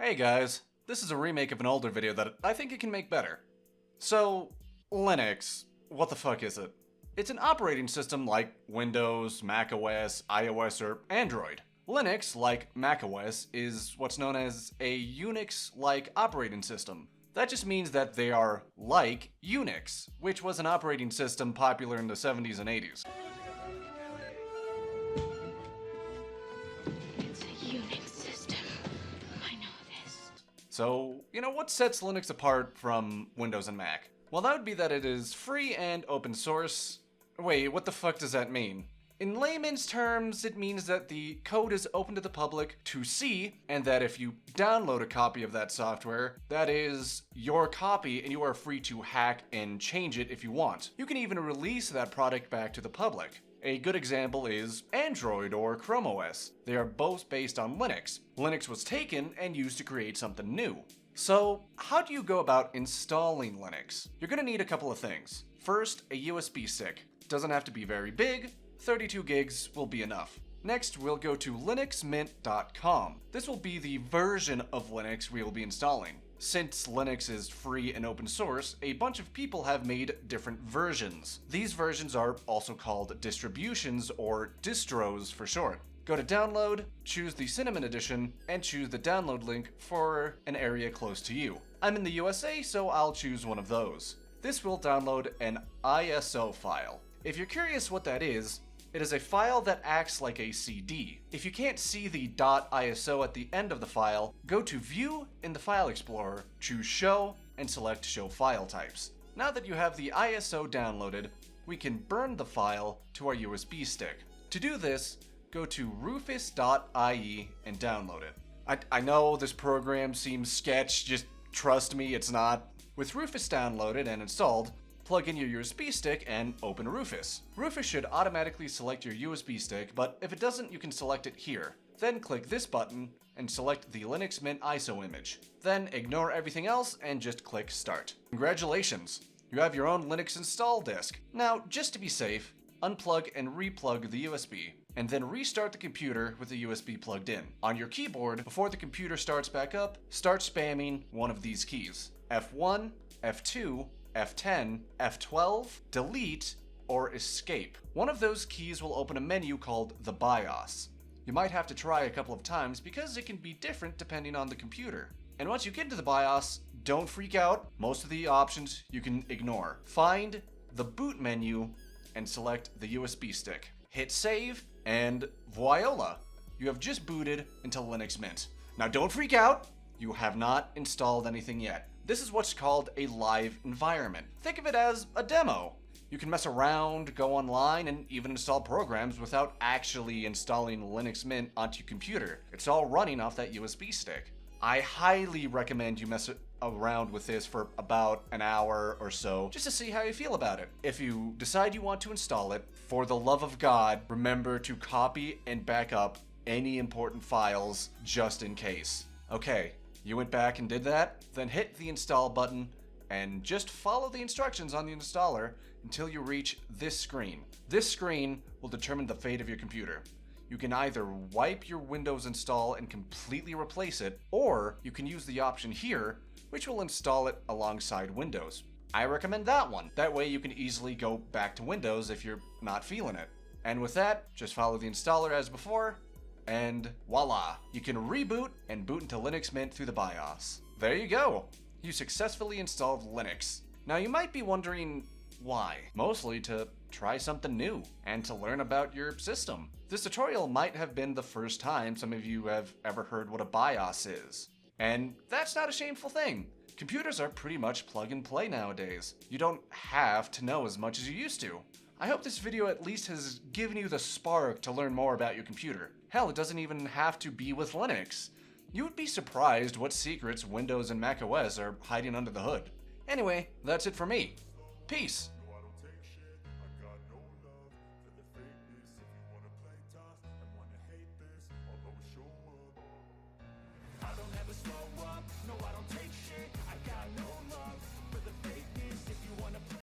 Hey guys, this is a remake of an older video that I think it can make better. So, Linux, what the fuck is it? It's an operating system like Windows, macOS, iOS, or Android. Linux, like macOS, is what's known as a Unix-like operating system. That just means that they are like Unix, which was an operating system popular in the 70s and 80s. It's a Unix system. I know this. So, what sets Linux apart from Windows and Mac? Well, that would be that it is free and open source. Wait, what the fuck does that mean? In layman's terms, it means that the code is open to the public to see, and that if you download a copy of that software, that is your copy and you are free to hack and change it if you want. You can even release that product back to the public. A good example is Android or Chrome OS. They are both based on Linux. Linux was taken and used to create something new. So, how do you go about installing Linux? You're gonna need a couple of things. First, a USB stick. Doesn't have to be very big, 32 gigs will be enough. Next, we'll go to linuxmint.com. This will be the version of Linux we will be installing. Since Linux is free and open source, a bunch of people have made different versions. These versions are also called distributions or distros for short. Go to download, choose the Cinnamon edition, and choose the download link for an area close to you. I'm in the USA, so I'll choose one of those. This will download an ISO file. If you're curious what that is, it is a file that acts like a CD. If you can't see the .iso at the end of the file, go to View in the File Explorer, choose Show, and select Show File Types. Now that you have the ISO downloaded, we can burn the file to our USB stick. To do this, go to rufus.ie and download it. I know this program seems sketch, just trust me, it's not. With Rufus downloaded and installed, plug in your USB stick and open Rufus. Rufus should automatically select your USB stick, but if it doesn't, you can select it here. Then click this button and select the Linux Mint ISO image. Then ignore everything else and just click Start. Congratulations! You have your own Linux install disk. Now, just to be safe, unplug and replug the USB, and then restart the computer with the USB plugged in. On your keyboard, before the computer starts back up, start spamming one of these keys. F1, F2, F10, F12, delete, or escape. One of those keys will open a menu called the BIOS. You might have to try a couple of times because it can be different depending on the computer. And once you get into the BIOS, don't freak out. Most of the options you can ignore. Find the boot menu and select the USB stick. Hit save, and voila! You have just booted into Linux Mint. Now don't freak out, you have not installed anything yet. This is what's called a live environment. Think of it as a demo. You can mess around, go online, and even install programs without actually installing Linux Mint onto your computer. It's all running off that USB stick. I highly recommend you mess around with this for about an hour or so, just to see how you feel about it. If you decide you want to install it, for the love of God, remember to copy and back up any important files just in case. Okay, you went back and did that? Then hit the install button and just follow the instructions on the installer until you reach this screen. This screen will determine the fate of your computer. You can either wipe your Windows install and completely replace it, or you can use the option here, which will install it alongside Windows. I recommend that one. That way you can easily go back to Windows if you're not feeling it. And with that, just follow the installer as before, and voila, you can reboot and boot into Linux Mint through the BIOS. There you go. You successfully installed Linux. Now you might be wondering why. Mostly to try something new and to learn about your system. This tutorial might have been the first time some of you have ever heard what a BIOS is. And that's not a shameful thing. Computers are pretty much plug and play nowadays. You don't have to know as much as you used to. I hope this video at least has given you the spark to learn more about your computer. Hell, it doesn't even have to be with Linux. You would be surprised what secrets Windows and macOS are hiding under the hood. Anyway, that's it for me. Peace.